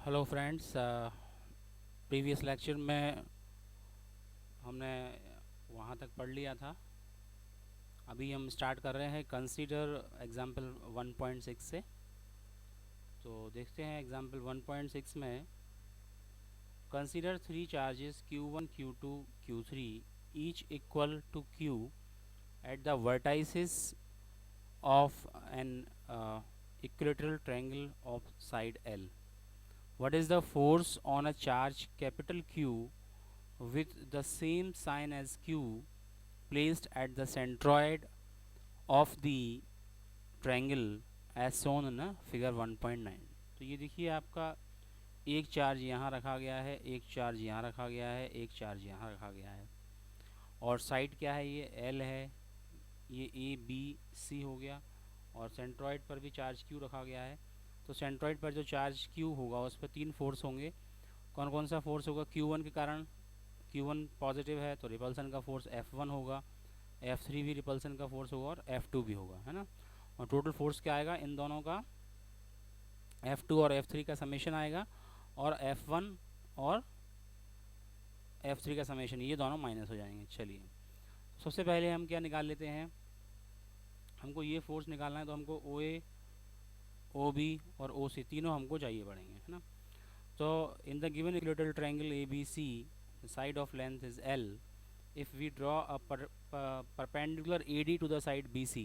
Hello friends, previous lecture में हमने वहाँ तक पढ़ लिया था। अभी हम स्टार्ट कर रहे हैं कंसीडर एग्जाम्पल 1.6 से। तो देखते हैं एग्जाम्पल 1.6 में, consider three charges Q1 Q2 Q3 each equal to Q at the vertices of an equilateral triangle of side L. What is the force on a charge capital Q with the same sign as Q placed at the centroid of the triangle as shown in figure 1.9? तो ये देखिए, आपका एक charge यहाँ रखा गया है, एक चार्ज यहाँ रखा गया है, एक चार्ज यहाँ रखा गया है, और साइड क्या है, ये L है, ये A B C हो गया, और सेंट्रॉइड पर भी चार्ज Q रखा गया है। तो सेंट्रॉइड पर जो चार्ज Q होगा उस पर तीन फोर्स होंगे। कौन कौन सा फोर्स होगा? Q1 के कारण, Q1 पॉजिटिव है तो रिपल्सन का फोर्स F1 होगा, F3 भी रिपल्सन का फोर्स होगा, और F2 भी होगा, है ना। और टोटल फोर्स क्या आएगा? इन दोनों का F2 और F3 का समेशन आएगा, और F1 और F3 का समेशन, ये दोनों माइनस हो जाएंगे। चलिए, सबसे पहले हम क्या निकाल लेते हैं, हमको ये फोर्स निकालना है, तो हमको OA, OB और OC तीनों हमको चाहिए पड़ेंगे, है ना। तो in the given equilateral triangle ABC, the side of length is L. If we draw a perpendicular AD to the side BC,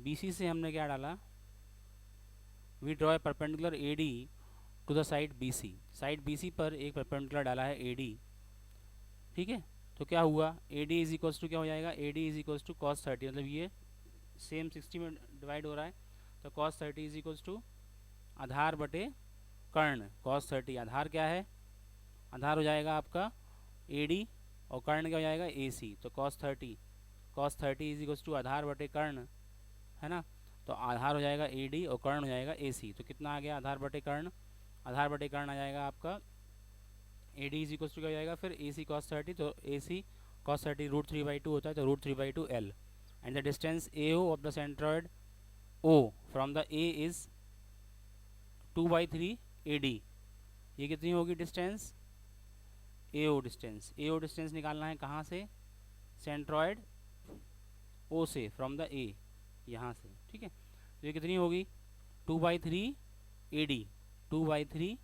BC से हमने क्या डाला? We draw a perpendicular AD to the side BC. Side BC पर एक perpendicular डाला है AD, ठीक है। तो क्या हुआ? AD इज इक्वल्स टू क्या हो जाएगा? AD is equals to cos 30, मतलब ये सेम 60 में डिवाइड हो रहा है, तो cos 30 इज इक्वल्स टू आधार बटे कर्ण। cos 30 आधार क्या है? आधार हो जाएगा आपका AD, और कर्ण क्या हो जाएगा? AC। तो cos 30 इज इक्वल्स टू आधार बटे कर्ण, है ना। तो आधार हो जाएगा AD और कर्ण हो जाएगा AC। तो कितना आ गया? आधार बटे कर्ण, आधार बटे कर्ण आ जाएगा आपका AD इज इक्वल्स टू क्या हो जाएगा फिर? AC cos 30। तो AC cos 30 √3/2 होता है, तो √3/2 L। And the distance AO of the centroid O from the A is 2/3 AD। ये कितनी होगी डिस्टेंस? AO डिस्टेंस निकालना है कहाँ से? सेंट्रॉइड O से, फ्रॉम द A, यहाँ से, ठीक है। तो ये कितनी होगी? 2/3 AD, 2/3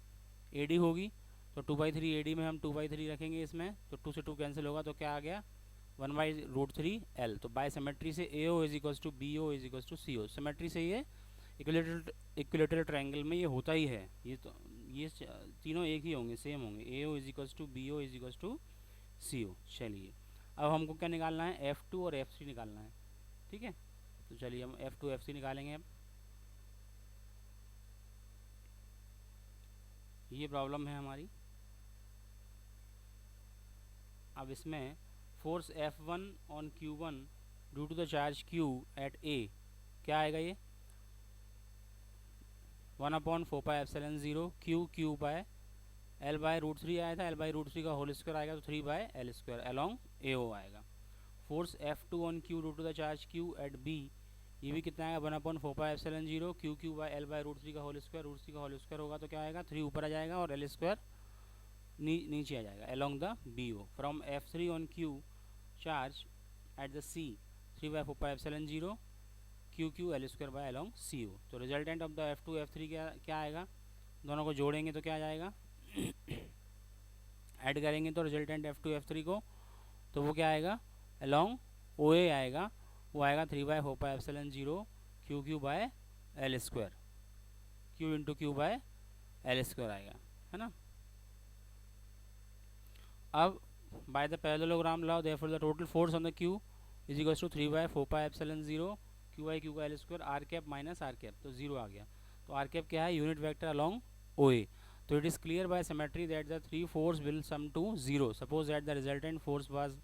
AD होगी। तो 2/3 AD में हम 2/3 रखेंगे इसमें, तो 2 से 2 कैंसिल होगा, तो क्या आ गया? 1/√3 L। तो बाय सिमेट्री से AO is equals to BO is equals to CO। Symmetry से ये इक्विलेटरल ट्रायंगल में ये होता ही है, ये तो ये तीनों एक ही होंगे, सेम होंगे। AO is equals to BO is equals to CO। चलिए, अब हमको क्या निकालना है? F2 और F3 निकालना है, ठीक है। तो चलिए हम F2 F3 निकालेंगे। अब ये प्रॉब्लम है हमारी। अब इसमें force F1 on Q1 due to the charge Q at A क्या आएगा? ये 1/4πε0 Q बाय L/√3 आया था, L/√3 का होल स्क्वायर आएगा, तो 3/L² अलॉन्ग AO आएगा। Force F2 on Q due to the charge Q at B, ये भी कितना आएगा? 1/4πε0 Q बाय L/√3 का होल स्क्वायर, √3 का होल स्क्वायर होगा, तो क्या आएगा? 3 ऊपर आ जाएगा और L² नीचे आ जाएगा, along the BO। From F3 on Q charge at the C 3/4πε0 QQ L² by along CO। तो resultant of the F2 F3 क्या आएगा? दोनों को जोड़ेंगे तो क्या आ जाएगा? ऐड करेंगे तो रिजल्टेंट F2 F3 को, तो वो क्या आएगा? अलॉन्ग OA आएगा, वो आएगा 3/4πε0 QQ by L², Q into Q by L² आएगा, है ना। अब by the parallelogram law, therefore the total force on the Q is equals to 3/4πε0 Q L² R cap minus R cap, तो 0 आ गया। तो आर कैप क्या है? Unit vector along OA। तो it is clear by symmetry that the three force will sum to 0। Suppose that the resultant force was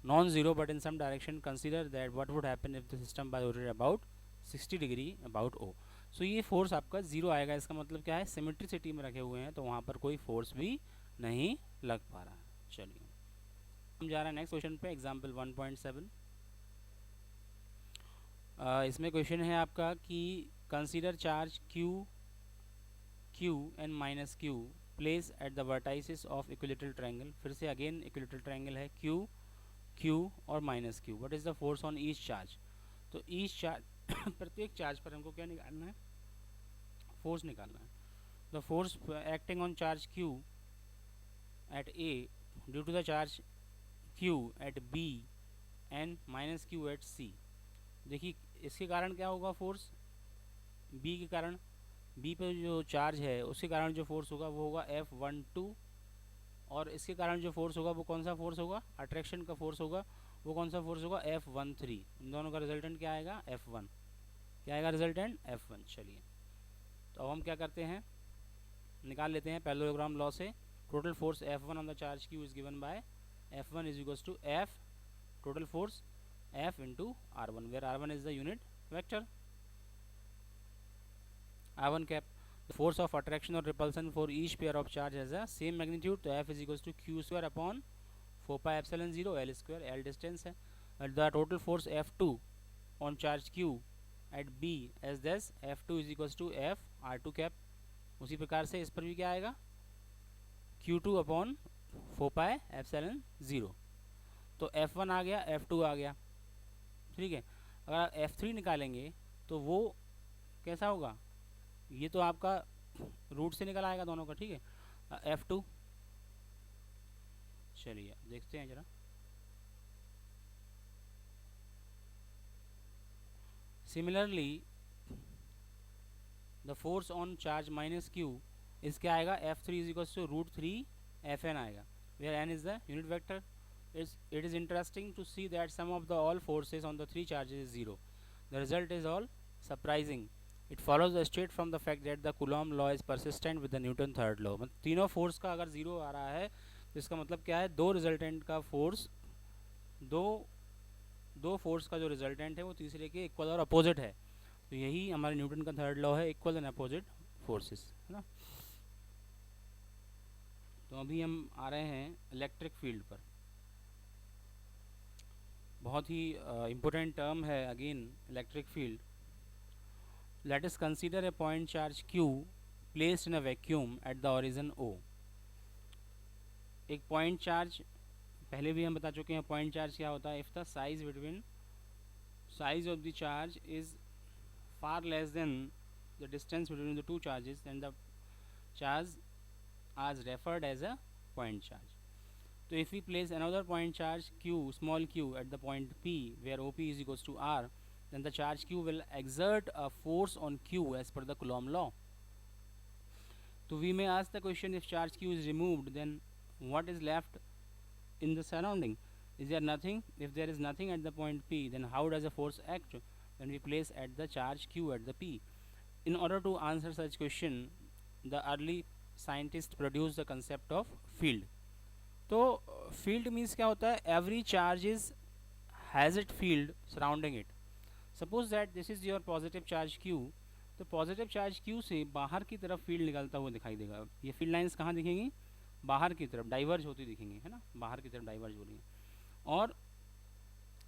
non zero but in some direction, consider that what would happen if the system was rotated about 60 degree about O। So ये force आपका 0 आएगा। इसका मतलब क्या है? Symmetricity में रखे हुए हैं, तो वहाँ पर कोई फोर्स भी नहीं लग पा रहा है। चलिए, हम जा रहे हैं नेक्स्ट क्वेश्चन पे, एग्जाम्पल 1.7। इसमें क्वेश्चन है आपका कि consider charge Q Q and minus Q place at the vertices of equilateral triangle. फिर से अगेन इक्विलेटरल ट्रायंगल है, Q Q और minus Q। What is the force on each charge? तो ईच चार्ज प्रत्येक charge पर हमको क्या निकालना है? फोर्स निकालना है। The force acting on charge Q at A due to the charge Q at B and minus Q at C। देखिए इसके कारण क्या होगा? फोर्स B के कारण, B पे जो चार्ज है उसके कारण जो फोर्स होगा वो होगा F12, और इसके कारण जो फोर्स होगा वो कौन सा फोर्स होगा? अट्रैक्शन का फोर्स होगा। वो कौन सा फोर्स होगा? F13। इन दोनों का रिजल्टेंट क्या आएगा? F1। क्या आएगा रिजल्टेंट? F1। चलिए तो अब हम क्या करते हैं, निकाल लेते हैं पैरेललोग्राम लॉ से। Total force F1 on the charge Q is given by F1 is equals to F total force F into R1, where R1 is the unit vector. R1 cap, the force of attraction or repulsion for each pair of charge has a same magnitude, तो F is equals to Q square upon 4 pi epsilon 0 L square, L distance है। and the total force F2 on charge Q at B as this F2 is equals to F R2 cap। उसी प्रकार से इस पर भी क्या आएगा? Q2 upon 4 pi epsilon 0। तो F1 आ गया, F2 आ गया, ठीक है। अगर F3 निकालेंगे तो वो कैसा होगा? ये तो आपका रूट से निकल आएगा दोनों का, ठीक है। F2 चलिए देखते हैं जरा। Similarly the force on charge minus Q is क्या आएगा? F3 is equals to √3 Fn आएगा, where n is the unit vector. It is interesting to see that sum of the all forces on the three charges is 0. The result is all surprising. It follows straight from the fact that the Coulomb law is persistent with the Newton third law। मतलब तीनों force का अगर 0 आ रहा है तो इसका मतलब क्या है? दो रिजल्टेंट का फोर्स, दो फोर्स का जो रिजल्टेंट है वो तीसरे के इक्वल और अपोजिट है। तो यही हमारे न्यूटन का थर्ड लॉ है, इक्वल एंड अपोजिट फोर्सेस, है ना। तो अभी हम आ रहे हैं इलेक्ट्रिक फील्ड पर। बहुत ही इम्पोर्टेंट टर्म है again electric field. Let us consider a point charge Q placed in a vacuum at the origin O। एक पॉइंट चार्ज, पहले भी हम बता चुके हैं पॉइंट चार्ज क्या होता है। If the size between size of the charge is far less than the distance between the two charges then the charge is referred as a point charge. So if we place another point charge Q, small q, at the point P where OP is equals to R, then the charge Q will exert a force on Q as per the Coulomb law. So we may ask the question, if charge Q is removed, then what is left in the surrounding? Is there nothing? If there is nothing at the point P, then how does the force act when we place at the charge Q at the P? In order to answer such question, the early scientists produced the concept of field. तो field means क्या होता है? Every charge is has it field surrounding it. Suppose that this is your positive charge Q, तो positive charge Q से बाहर की तरफ field निकलता हुआ दिखाई देगा। ये फील्ड लाइंस कहाँ दिखेंगी? बाहर की तरफ डाइवर्ज होती दिखेंगी, है ना, बाहर की तरफ डाइवर्ज हो रही है। और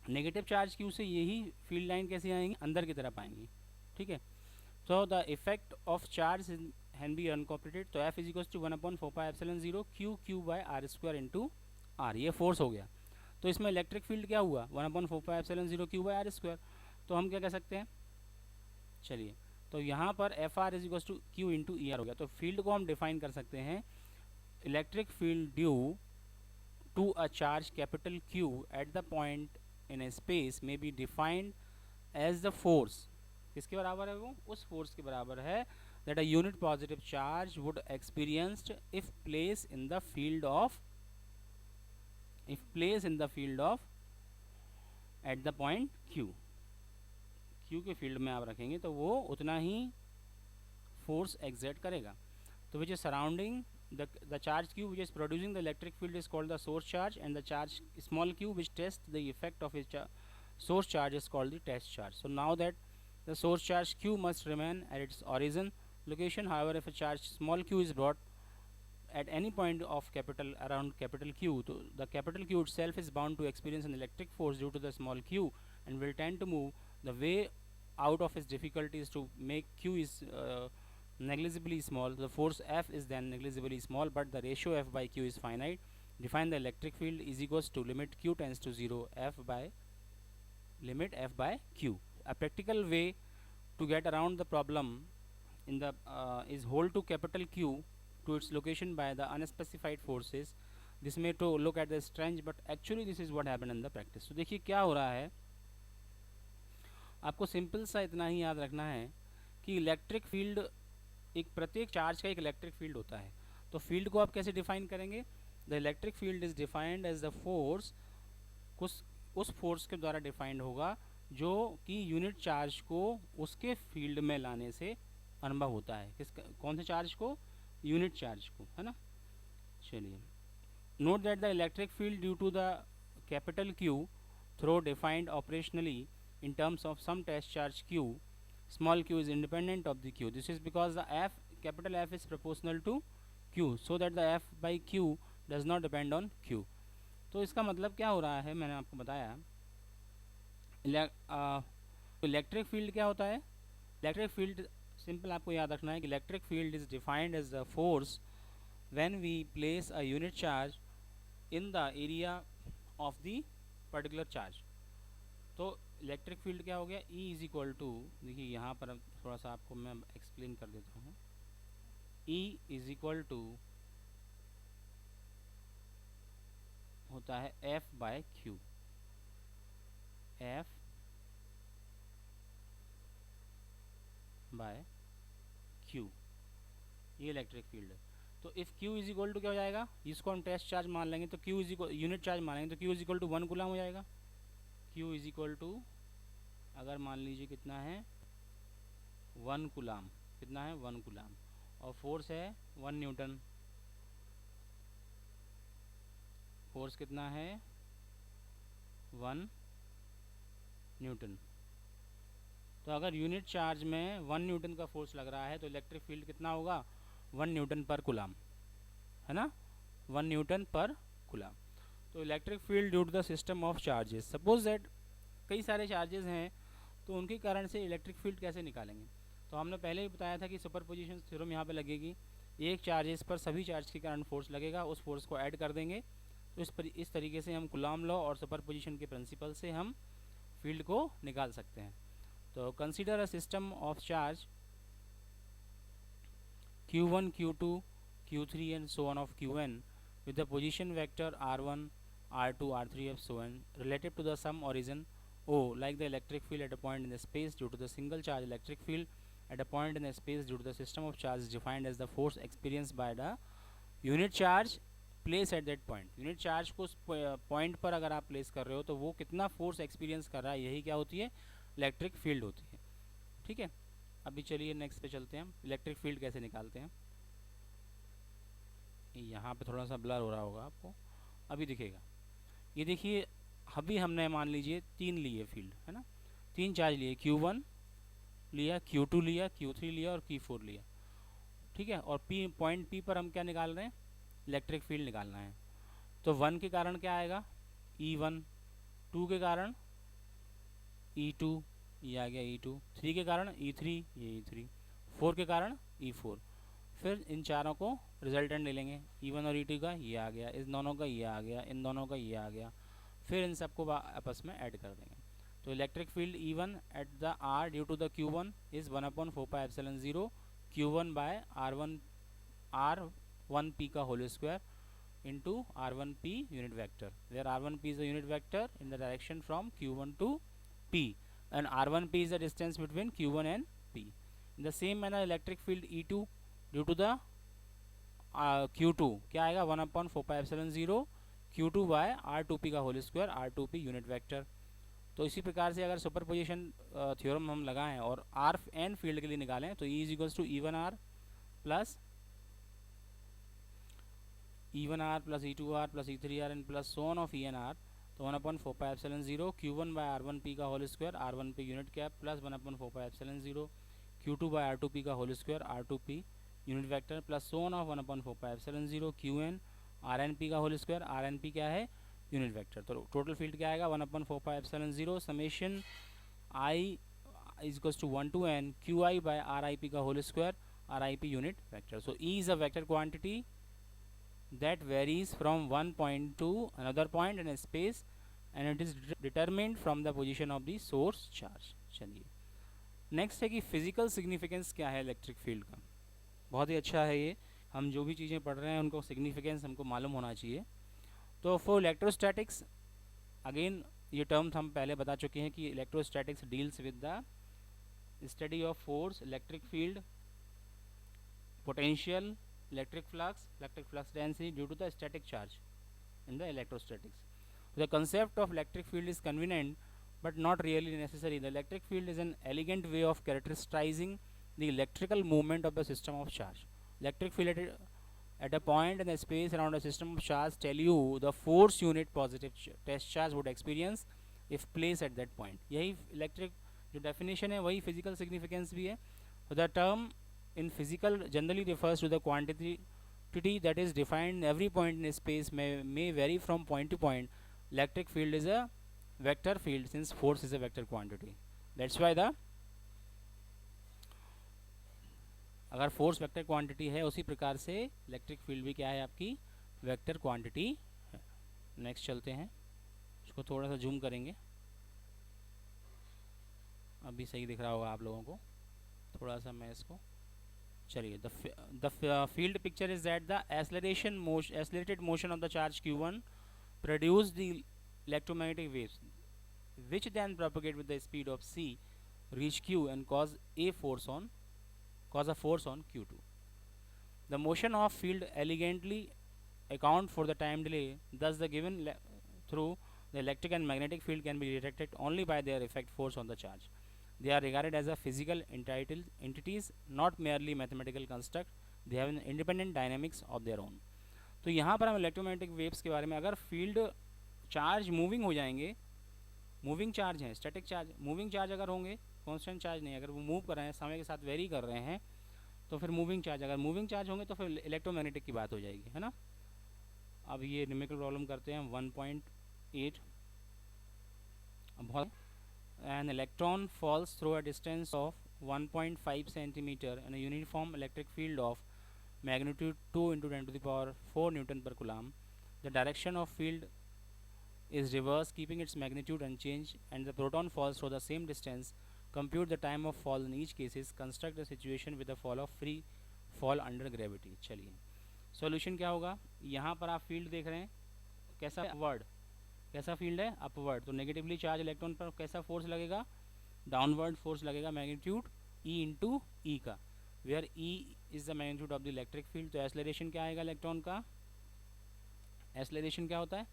नेगेटिव चार्ज Q से यही फील्ड लाइन कैसे आएंगी? अंदर की तरफ आएंगी, ठीक है। So the effect of charge can be incorporated। तो F is equal to 1/4 pi epsilon 0 Q by R square into R, ये फोर्स हो गया। तो इसमें इलेक्ट्रिक फील्ड क्या हुआ? 1/4 pi epsilon 0 Q by R square. तो हम क्या कह सकते हैं? चलिए तो यहाँ पर F R is equal to Q into E R हो गया। तो फील्ड को हम डिफाइन कर सकते हैं, electric field due to a charge capital Q at the point in a space में be defined as the force. किसके बराबर है वो? उस फोर्स के बराबर है that a unit positive charge would experienced if placed in the field of at the point Q के फील्ड में आप रखेंगे तो वो उतना ही फोर्स एक्सर्ट करेगा। तो which is surrounding the charge Q which is producing the electric field is called the source charge, and the charge small q which tests the effect of its source charge is called the test charge. So now that the source charge Q must remain at its origin location. However, if a charge small q is brought at any point of around capital Q, the capital Q itself is bound to experience an electric force due to the small q and will tend to move. The way out of its difficulties to make Q is negligibly small, the force F is then negligibly small, but the ratio F by Q is finite. Define the electric field is equals to limit Q tends to 0 F by limit F by Q. A practical way to get around the problem in the is hold to capital Q to its location by the unspecified forces. This may to look at the strange, but actually this is what happened in the practice. तो देखिए क्या हो रहा है, आपको simple सा इतना ही याद रखना है कि इलेक्ट्रिक फील्ड, एक प्रत्येक चार्ज का एक इलेक्ट्रिक फील्ड होता है. तो फील्ड को आप कैसे डिफाइन करेंगे? The electric field is defined as the force, कुछ उस फोर्स के द्वारा डिफाइंड होगा जो कि यूनिट चार्ज को उसके फील्ड में लाने से अनुभव होता है. कौन से चार्ज को? यूनिट चार्ज को, है ना. चलिए, note that the electric field due to the capital Q through defined operationally in terms of some test charge Q, small q is independent of the Q. This is because the F, capital F is proportional to Q, so that the F by Q does not depend on Q. तो इसका मतलब क्या हो रहा है, मैंने आपको बताया. इलेक्ट्रिक फील्ड क्या होता है? इलेक्ट्रिक फील्ड सिंपल आपको याद रखना है कि electric field is defined as the force when we place a unit charge in the area of the particular charge. तो इलेक्ट्रिक फील्ड क्या हो गया? E इज इक्वल टू, देखिए यहाँ पर थोड़ा सा आपको मैं एक्सप्लेन कर देता हूँ. E इज इक्वल टू होता है F by Q. F by Q, ये इलेक्ट्रिक फील्ड है. तो if Q is equal to क्या हो जाएगा? इसको हम टेस्ट चार्ज मान लेंगे तो Q is equal, unit charge मानेंगे तो Q is equal to 1 coulomb हो जाएगा. Q इज इक्वल टू, अगर मान लीजिए कितना है, 1 कूलम. कितना है? 1 कूलम. और फोर्स है 1 न्यूटन. फोर्स कितना है? 1 न्यूटन. तो अगर यूनिट चार्ज में 1 न्यूटन का फोर्स लग रहा है तो इलेक्ट्रिक फील्ड कितना होगा? 1 न्यूटन पर कूलम, है ना. 1 न्यूटन पर कूलम. तो electric field due to the system of charges. Suppose that कई सारे चार्जेस हैं, तो उनके कारण से इलेक्ट्रिक फील्ड कैसे निकालेंगे? तो हमने पहले ही बताया था कि सुपरपोजिशन थ्योरम यहाँ पे लगेगी. एक चार्जेस पर सभी चार्ज के कारण फोर्स लगेगा, उस फोर्स को ऐड कर देंगे. तो इस तरीके से हम कूलॉम लॉ और सुपरपोजिशन के प्रिंसिपल से हम फील्ड को निकाल सकते हैं. तो consider a system of charge Q1, Q2, Q3 and so on of Qn with the position vector R1, R2, R3 and so on relative to the some origin O, like the electric field at a point in the space due to the single charge electric field at a point in the space due to the system of charge is defined as the force experienced by the unit charge placed at that point. Unit charge को उस point पर अगर आप place कर रहे हो तो वो कितना फोर्स एक्सपीरियंस कर रहा है, यही क्या होती है? इलेक्ट्रिक फील्ड होती है. ठीक है, अभी चलिए नेक्स्ट पे चलते हैं. हम इलेक्ट्रिक फील्ड कैसे निकालते हैं. यहाँ पे थोड़ा सा ब्लर हो रहा होगा आपको, अभी दिखेगा. ये देखिए, अभी हमने मान लीजिए 3 लिए फील्ड, है ना. 3 चार्ज लिए, Q1 लिया, Q2 लिया, Q3 लिया और Q4 लिया. ठीक है, और P पॉइंट P पर हम क्या निकाल रहे हैं? इलेक्ट्रिक फील्ड निकालना है. तो 1 के कारण क्या आएगा? E1. 2 के कारण E2, ये आ गया E2. 3 के कारण E3, ये E3. 4 के कारण E4. फिर इन चारों को रिजल्टेंट ले लेंगे. E1 और E2 का ये आ गया, इन दोनों का ये आ गया, इन दोनों का ये आ गया. फिर इन सबको आपस में ऐड कर देंगे. तो electric field E1 at the R due to the Q1 is 1/4πε0 Q1 by R1P का whole square into R1P unit vector, where R1P is the unit vector in the direction from Q1 to P and R1P is the distance between Q1 and P. In the same manner electric field E2 due to the Q2 क्या आएगा? 1/4πε0 Q2 by R2P का whole square R2P unit vector. तो इसी प्रकार से अगर superposition theorem हम लगाएं और आर एन फील्ड के लिए निकालें तो E is equals to E1R plus E1R plus E2R plus E3R and plus sum of ENR. तो 1/4πε0 Q1 बाय R1P का whole square R1P unit cap plus 1/4πε0 Q2 by R2P का whole square R2P unit vector plus sum of 1/4πε0 Qn RNP का whole square RNP क्या है? Unit vector. तो total field क्या आएगा? 1/4πε0 summation I is equals to 1 to n QI bye RIP का whole square RIP unit vector. So E is a vector quantity that varies from one point to another point in a space and it is determined from the position of the source charge. चलिए next है कि physical significance क्या है electric field का. बहुत ही अच्छा है ये. हम जो भी चीज़ें पढ़ रहे हैं उनको सिग्निफिकेंस हमको मालूम होना चाहिए. तो फॉर इलेक्ट्रोस्टैटिक्स अगेन ये टर्म्स हम पहले बता चुके हैं कि electrostatics deals with the study of force, electric field, potential, electric flux density due to the static charge in the electrostatics. The concept of electric field is convenient but not really necessary. The electric field is an elegant way of characterizing the electrical movement of the system of charge. Electric field at a point in the space around a system of charge tell you the force unit positive test charge would experience if placed at that point. यही electric जो definition है वही physical significance भी है. So the term in physical generally refers to the quantity that is defined every point in space may vary from point to point. Electric field is a vector field since force is a vector quantity. That's why the अगर force vector quantity है उसी प्रकार से electric field भी क्या है आपकी vector quantity है. नेक्स्ट चलते हैं, इसको थोड़ा सा जूम करेंगे. अभी सही दिख रहा होगा आप लोगों को. थोड़ा सा मैं इसको चलिए. The field picture is that the accelerated motion of the charge q1 produce the electromagnetic waves which then propagate with the speed of c reach q and cause a force on q2. The motion of field elegantly account for the time delay. Thus the given through the electric and magnetic field can be detected only by their effect force on the charge. They are regarded as a physical entities, not merely mathematical construct. They have an independent dynamics of their own. तो यहाँ पर हम electromagnetic waves के बारे में, अगर field charge moving हो जाएंगे, मूविंग चार्ज हैं, स्टैटिक चार्ज, मूविंग चार्ज अगर होंगे, कांस्टेंट चार्ज नहीं, अगर वो मूव कर रहे हैं, समय के साथ वेरी कर रहे हैं, तो फिर मूविंग चार्ज, अगर मूविंग चार्ज होंगे तो फिर इलेक्ट्रोमैग्नेटिक की बात हो जाएगी, है ना. अब ये न्यूमेरिकल प्रॉब्लम करते हैं 1.8. अब बहुत an electron falls through a distance of 1.5 centimeter in a uniform electric field of magnitude 2 into 10 to the power 4 Newton per coulomb. The direction of field is reverse, keeping its magnitude unchanged, and the proton falls through the same distance. Compute the time of fall in each cases. Construct a situation with the fall of free fall under gravity. चलिए solution क्या होगा. यहाँ पर आप field देख रहे हैं कैसा वर्ड, कैसा फील्ड है अपवर्ड. तो नेगेटिवली चार्ज इलेक्ट्रॉन पर कैसा फोर्स लगेगा, डाउनवर्ड फोर्स लगेगा, मैग्नीट्यूड ई इंटू ई का, where E is the magnitude of the electric field. तो एक्सेलरेशन क्या आएगा इलेक्ट्रॉन का, एक्सेलरेशन क्या होता है,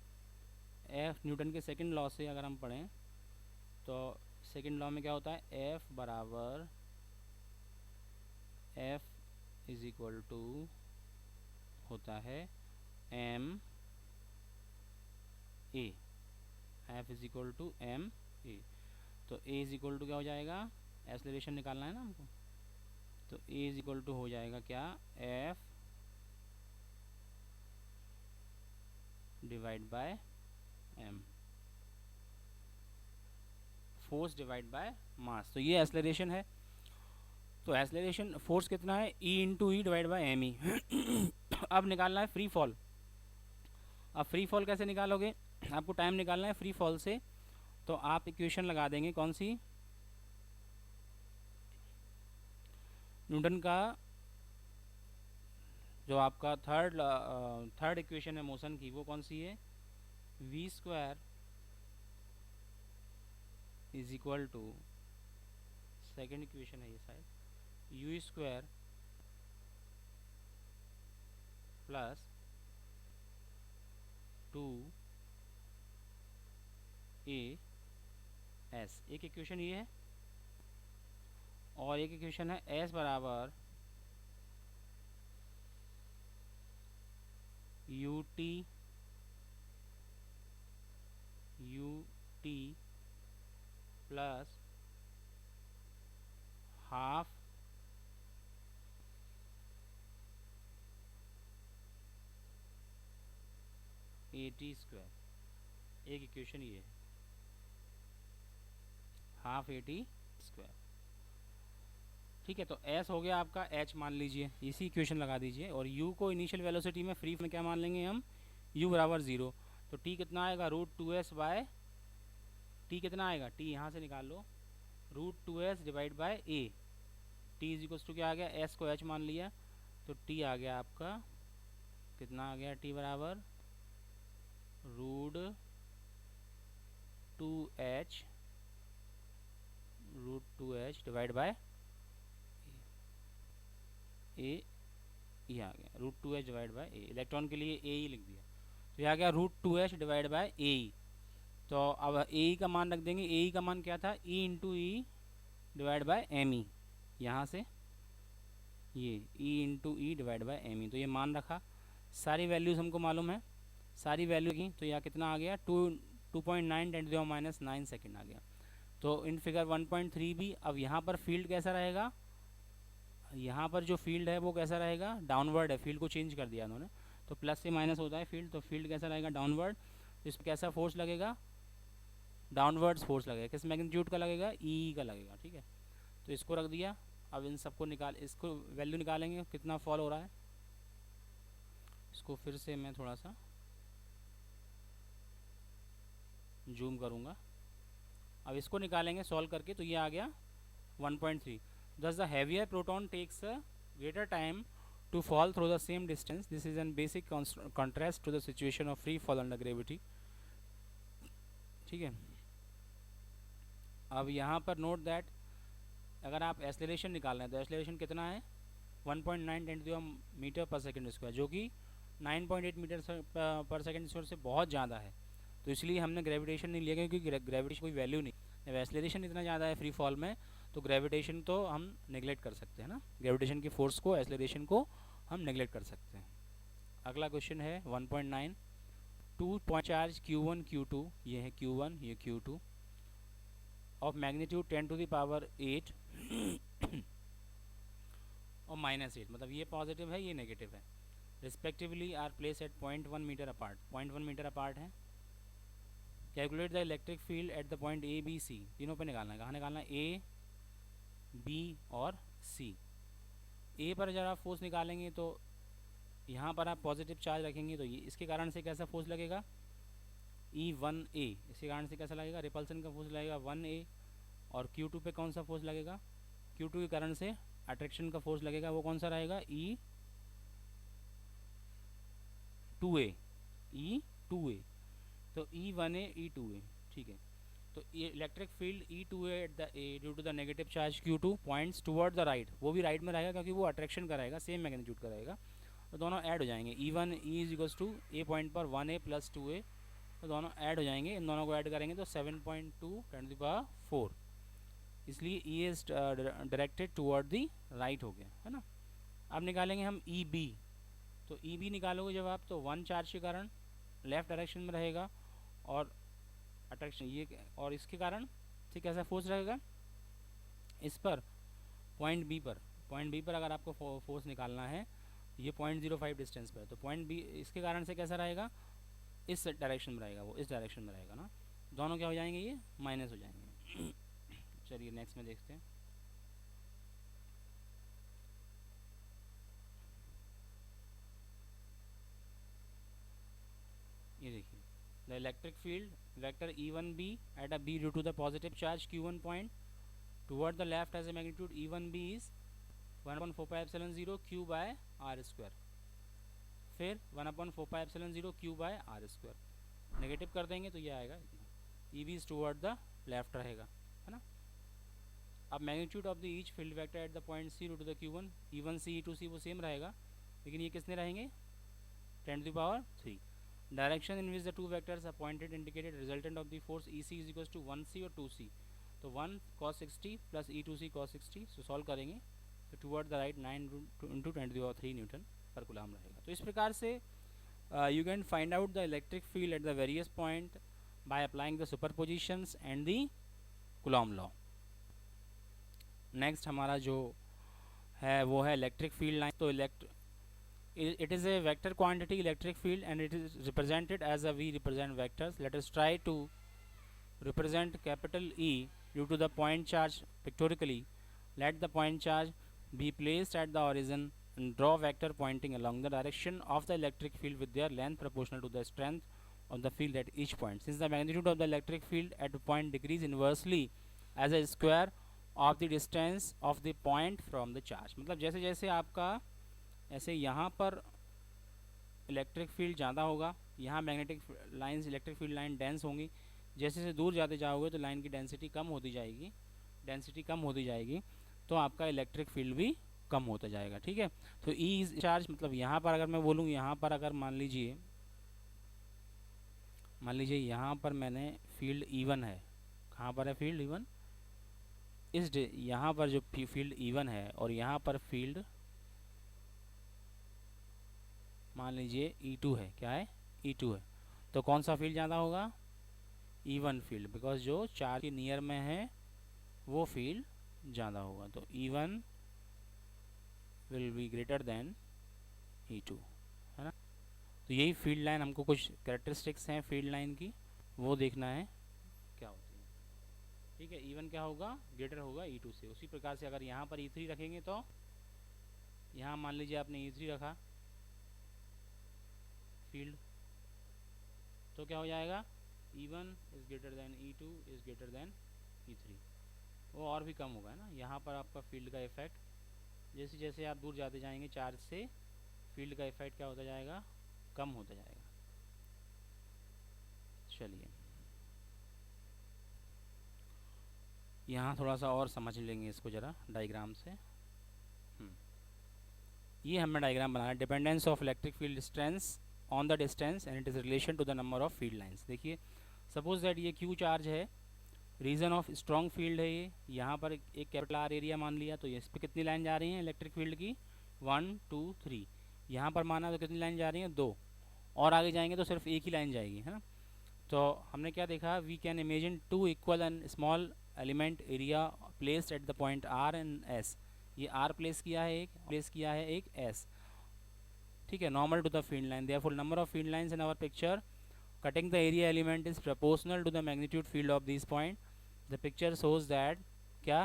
एफ न्यूटन के सेकंड लॉ से अगर हम पढ़ें तो सेकंड लॉ में क्या होता है, एफ बराबर एफ इज इक्वल टू होता है M A, F is equal to M A. तो ए इज इक्वल टू क्या हो जाएगा, एक्सेलरेशन निकालना है ना हमको, तो ए इज इक्वल टू हो जाएगा क्या, F divide by M, force divide by mass. तो ये एक्सेलरेशन है. तो एक्सेलरेशन फोर्स कितना है, E into E divide by M E. अब निकालना है फ्री फॉल. अब फ्री फॉल कैसे निकालोगे, आपको टाइम निकालना है फ्री फॉल से. तो आप इक्वेशन लगा देंगे कौन सी, न्यूटन का जो आपका थर्ड इक्वेशन है मोशन की, वो कौन सी है, V square is equal to, second equation है ये शायद, यू स्क्वायर प्लस 2a(s). एक इक्वेशन ये है और एक इक्वेशन है s बराबर ut plus half eighty square. एक इक्वेशन ये है, हाफ एटी स्क्वायर. ठीक है, तो s हो गया आपका h मान लीजिए, इसी इक्वेशन लगा दीजिए, और u को इनिशियल वेलोसिटी में फ्री में क्या मान लेंगे हम, u बराबर 0। तो t कितना आएगा, √2s बाय t कितना आएगा, t यहाँ से निकाल लो, √2s divide by a। t is equals to क्या आ गया, s को h मान लिया, तो t आ गया आपका कितना आ गया, t बराबर √2h डिवाइड बाय ए, ये आ गया √2h divide by A, electron के लिए ए ही लिख दिया, तो ये आ गया √2h डिवाइड बाय ए। तो अब ए का मान रख देंगे, ए का मान क्या था, E into E divide by M E, यहाँ से ये E into E divide by M E, तो ये मान रखा, सारी वैल्यूज़ हमको मालूम है, सारी वैल्यू की, तो यह कितना आ गया, 2.9 × 10⁻⁹ सेकेंड आ गया। तो इन फिगर 1.3 भी, अब यहाँ पर फील्ड कैसा रहेगा, यहाँ पर जो फील्ड है वो कैसा रहेगा, डाउनवर्ड है, फील्ड को चेंज कर दिया उन्होंने, तो प्लस से माइनस होता है फील्ड, तो फील्ड कैसा रहेगा, डाउनवर्ड। तो इस पर कैसा फोर्स लगेगा, डाउनवर्ड्स फोर्स लगेगा, किस मैग्नीट्यूड का लगेगा, ई का लगेगा, ठीक है। तो इसको रख दिया, अब इन सबको निकाल, इसको वैल्यू निकालेंगे कितना फॉल हो रहा है, इसको फिर से मैं थोड़ा सा जूम करूँगा, अब इसको निकालेंगे सॉल्व करके, तो ये आ गया 1.3। Thus the heavier proton takes a greater time to fall through the same distance. This is in basic contrast to the situation of free fall under gravity. ठीक है, अब यहाँ पर नोट दैट अगर आप एक्सेलरेशन निकाल रहे हैं तो एक्सेलरेशन कितना है, 1.9 मीटर पर सेकेंड स्क्वायर, जो कि 9.8 मीटर पर सेकेंड स्क्वायर से बहुत ज़्यादा है। तो इसलिए हमने ग्रेविटेशन नहीं लिया, क्योंकि ग्रेविटेशन कोई वैल्यू नहीं, जब एक्सेलरेशन इतना ज़्यादा है फ्री फॉल में, तो ग्रेविटेशन तो हम नेगलेक्ट कर सकते हैं ना, ग्रेविटेशन की फोर्स को, एक्सेलरेशन को हम नेगलेक्ट कर सकते हैं। अगला क्वेश्चन है 1.9, 2 पॉइंट चार्ज Q1 Q2, ये है Q1 ये Q2, ऑफ मैग्नीट्यूड 10⁸ और -8, मतलब ये पॉजिटिव है ये नेगेटिव है, respectively are place at 0.1 metre apart, 0.1 metre apart है। Calculate the electric field at the point A B C, तीनों पे निकालना है, कहाँ निकालना है, ए बी और सी। ए पर जब आप फोर्स निकालेंगे तो यहाँ पर आप पॉजिटिव चार्ज रखेंगे, तो ये इसके कारण से कैसा फोर्स लगेगा, E1A, इसके कारण से कैसा लगेगा, रिपल्सन का फोर्स लगेगा 1A, और Q2 पे कौन सा फोर्स लगेगा, Q2 के कारण से अट्रैक्शन का फोर्स लगेगा, वो कौन सा रहेगा, E2A, E2A, तो E1A E2A, ठीक है। तो ये electric field E2A at the A due to the negative charge Q2 points toward the right, वो भी राइट में रहेगा क्योंकि वो अट्रैक्शन का रहेगा, सेम मैग्नीट्यूड का रहेगा, तो दोनों ऐड हो जाएंगे, E1 E is equals to A point पर 1A + 2A, तो दोनों ऐड हो जाएंगे, इन दोनों को ऐड करेंगे तो 7.2 × 4, इसलिए E is directed toward the right हो गया, है ना। अब निकालेंगे हम EB, तो EB निकालोगे जब आप, तो 1 चार्ज के कारण लेफ्ट डायरेक्शन में रहेगा, और अट्रैक्शन ये, और इसके कारण ठीक कैसा फोर्स रहेगा, इस पर पॉइंट बी पर अगर आपको फोर्स निकालना है, ये 0.05 डिस्टेंस पर है, तो पॉइंट बी इसके कारण से कैसा रहेगा, इस डायरेक्शन में रहेगा, वो इस डायरेक्शन में रहेगा ना, दोनों क्या हो जाएंगे, ये माइनस हो जाएंगे। चलिए नेक्स्ट में देखते हैं, ये देखिए, the electric field vector E1b at a b due to the positive charge Q1 point toward the left has a magnitude E1b is 1/4πε0 q by r square, फिर 1/4πε0 q by r square, negative कर देंगे तो ये आएगा इतना, EB is toward the left रहेगा, है ना। अब magnitude of the each field vector eight the point C √2 Q1, E1C E2C वो सेम रहेगा, लेकिन ये किसने रहेंगे, 10⁻3। Direction in which the two vectors are pointed indicated resultant of the force EC is equals to 1C और 2C, तो 1 cos 60 plus E2C cos 60, so solve करेंगे तो टूवर्ड द राइट 9 × 10⁻3 न्यूटन पर कूलम रहेगा। तो इस प्रकार से you can find out the electric field at the various point by applying the superpositions and the Coulomb law. Next हमारा जो है वो है इलेक्ट्रिक फील्ड लाइन। तो it is a vector quantity electric field and it is represented as a, we represent vectors. Let us try to represent capital E due to the point charge pictorially. Let the point charge be placed at the origin and draw vector pointing along the direction of the electric field with their length proportional to the strength of the field at each point. Since the magnitude of the electric field at a point decrease inversely as a square of the distance of the point from the charge. मतलब जैसे जैसे आपका ऐसे यहाँ पर electric field ज़्यादा होगा, यहाँ magnetic lines electric field line dense होंगी, जैसे जैसे दूर जाते जाओगे तो लाइन की डेंसिटी कम होती जाएगी, तो आपका इलेक्ट्रिक फील्ड भी कम होता जाएगा, ठीक है। तो ई इज चार्ज, मतलब यहाँ पर अगर मैं बोलूँ, यहाँ पर अगर मान लीजिए यहाँ पर मैंने फील्ड E1 है, कहाँ पर है फील्ड E1, यहाँ पर जो फील्ड E1 है और यहाँ पर फील्ड मान लीजिए E2 है, क्या है E2 है, तो कौन सा फील्ड ज़्यादा होगा, E1 फील्ड, बिकॉज जो चार्ज के नियर में है वो फील्ड ज़्यादा होगा, तो E1 will be greater than E2, है ना। तो यही फील्ड लाइन, हमको कुछ कैरेक्टरिस्टिक्स हैं फील्ड लाइन की, वो देखना है क्या होती है, ठीक है। E1 क्या होगा, ग्रेटर होगा E2 से। उसी प्रकार से अगर यहाँ पर E3 रखेंगे तो यहाँ मान लीजिए आपने E3 रखा फील्ड, तो क्या हो जाएगा, E1 is greater than E2 is greater than E3, वो और भी कम होगा, है ना। यहाँ पर आपका फील्ड का इफेक्ट, जैसे जैसे आप दूर जाते जाएंगे चार्ज से, फील्ड का इफेक्ट क्या होता जाएगा, कम होता जाएगा। चलिए यहाँ थोड़ा सा और समझ लेंगे इसको ज़रा डायग्राम से। ये हमें डायग्राम बनाना है, dependence of electric field distance on the distance and it is relation to the number of field lines. देखिए सपोज दैट ये क्यू चार्ज है, रीजन ऑफ स्ट्रॉन्ग फील्ड है ये, यहाँ पर एक कैपिटल आर एरिया मान लिया, तो इस पर कितनी लाइन जा रही हैं इलेक्ट्रिक फील्ड की, 1 2 3, यहाँ पर माना तो कितनी लाइन जा रही हैं, 2, और आगे जाएंगे तो सिर्फ एक ही लाइन जाएगी, है ना। तो हमने क्या देखा, we can imagine two equal and small element area placed at the point R and S, ये आर प्लेस किया है एक एस, ठीक है, normal to the field line, therefore number of field lines in our picture cutting the area element is proportional to the magnitude field of these point. The picture shows that क्या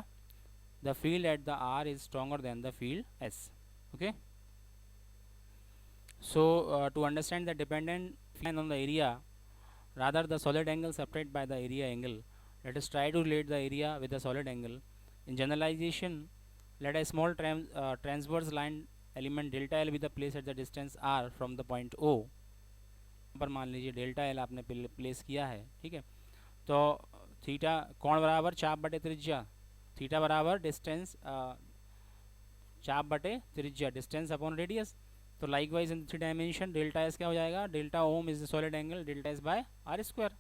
the field at the R is stronger than the field S. Okay. So to understand the dependent field on the area, rather the solid angle separated by the area angle, let us try to relate the area with the solid angle. In generalization, let a small transverse line element delta L be the place at the distance R from the point O. पर मान लीजिए delta L आपने place किया है, ठीक है। तो theta कोण बराबर चाप बटे त्रिज्या, थीटा बराबर डिस्टेंस चाप बटे त्रिज्या, डिस्टेंस अपॉन रेडियस। तो likewise in 3 dimension delta S क्या हो जाएगा, delta ohm is the solid angle delta S by R square.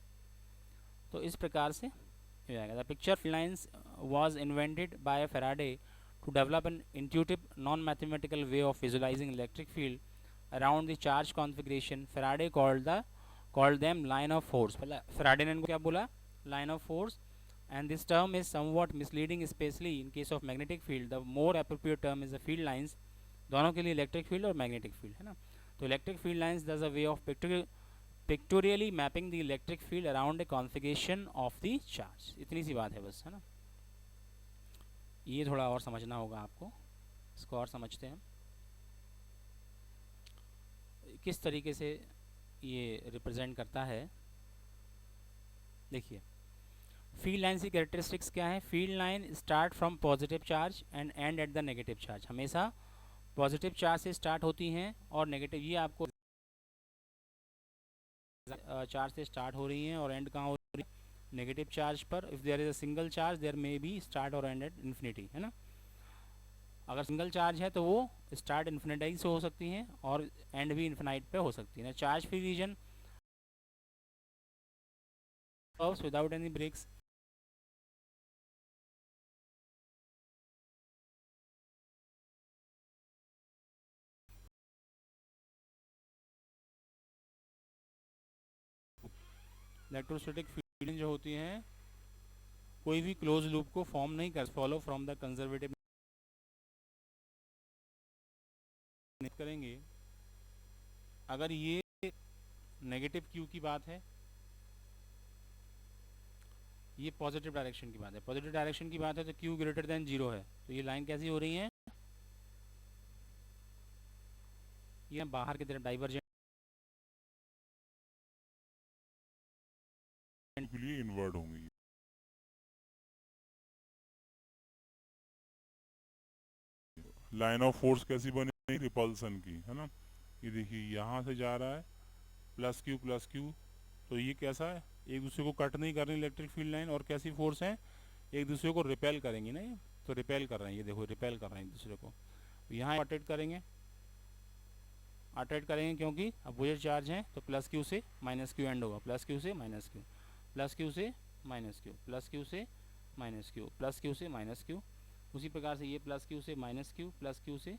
तो इस प्रकार से हो जाएगा। The picture lines was invented by Faraday to develop an intuitive non mathematical way of visualizing electric field around the charge configuration. Faraday called them line of force. Faraday ने इनको क्या बोला, line of force, and this term is somewhat misleading, especially in case of magnetic field. The more appropriate term is the field lines, दोनों के लिए electric field और magnetic field, है ना। तो electric field lines does a way of pictorially mapping the electric field around a configuration of the charge. इतनी सी बात है बस, है ना। ये थोड़ा और समझना होगा आपको, इसको और समझते हैं किस तरीके से ये रिप्रेजेंट करता है। देखिए फील्ड लाइन की कैरेक्टरिस्टिक्स क्या है, field line start from positive charge and and at the negative charge, हमेशा पॉजिटिव चार्ज से स्टार्ट होती हैं और नेगेटिव, ये आपको चार्ज से स्टार्ट हो रही हैं और एंड कहाँ हो रही है, नेगेटिव चार्ज पर। If there is a single charge there may be start or end at infinity, है ना। अगर सिंगल चार्ज है तो वो स्टार्ट इन्फिनिटाइज से हो सकती हैं और एंड भी इन्फिनाइट पे हो सकती है ना। Charge free region without any breaks, electrostatic field जो होती हैं कोई भी क्लोज लूप को फॉर्म नहीं कर, फॉलो फ्रॉम द कंजर्वेटिव करेंगे। अगर ये नेगेटिव क्यू की बात है ये पॉजिटिव डायरेक्शन की बात है। पॉजिटिव डायरेक्शन की बात है तो Q ग्रेटर देन 0 है, तो ये लाइन कैसी हो रही है, ये बाहर की तरफ डाइवर्जेंट के लिए इनवर्ट होंगी। लाइन ऑफ फोर्स कैसी बनेगी, रिपल्सन की, है ना। ये देखिए यहाँ से जा रहा है प्लस क्यू, तो ये कैसा है, एक दूसरे को कट नहीं कर रही इलेक्ट्रिक फील्ड लाइन, और कैसी फोर्स है, एक दूसरे को रिपेल करेंगी ना ये, तो रिपेल कर रहे हैं, ये देखो रिपेल कर रहे हैं एक दूसरे को। यहाँ अट्रैक्ट करेंगे क्योंकि अपोजिट चार्ज हैं, तो प्लस क्यू से माइनस क्यू एंड होगा, प्लस क्यू से माइनस क्यू, प्लस क्यू से माइनस क्यू, प्लस क्यू से माइनस क्यू, प्लस क्यू से माइनस क्यू। उसी प्रकार से ये प्लस क्यू से माइनस क्यू, प्लस क्यू से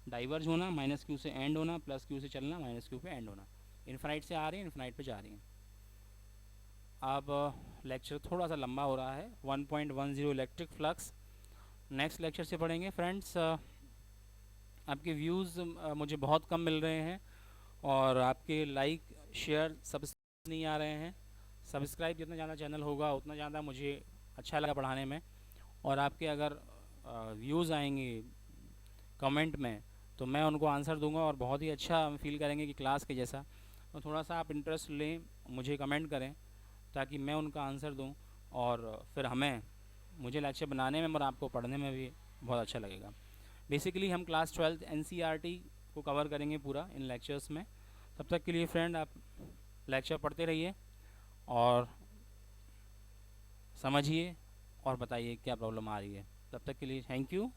डाइवर्ज होना, माइनस क्यू से एंड होना, प्लस क्यू से चलना, माइनस क्यू पे एंड होना। इन्फाइनाइट से आ रही है, इन्फाइनाइट पे जा रही हैं। अब लेक्चर थोड़ा सा लंबा हो रहा है, 1.10 इलेक्ट्रिक फ्लक्स। नेक्स्ट लेक्चर से पढ़ेंगे फ्रेंड्स। आपके व्यूज़ मुझे बहुत कम मिल रहे हैं, और आपके लाइक शेयर सब्सक्राइब नहीं आ रहे हैं। सब्सक्राइब जितना ज़्यादा चैनल होगा उतना ज़्यादा मुझे अच्छा लगा पढ़ाने में, और आपके अगर व्यूज़ आएंगे कमेंट में तो मैं उनको आंसर दूंगा, और बहुत ही अच्छा फील करेंगे कि क्लास के जैसा। तो थोड़ा सा आप इंटरेस्ट लें, मुझे कमेंट करें ताकि मैं उनका आंसर दूं, और फिर मुझे लेक्चर बनाने में और आपको पढ़ने में भी बहुत अच्छा लगेगा। बेसिकली हम क्लास 12 NCERT को कवर करेंगे पूरा इन लेक्चर्स में। तब तक के लिए फ्रेंड आप लेक्चर पढ़ते रहिए और समझिए और बताइए क्या प्रॉब्लम आ रही है। तब तक के लिए थैंक यू।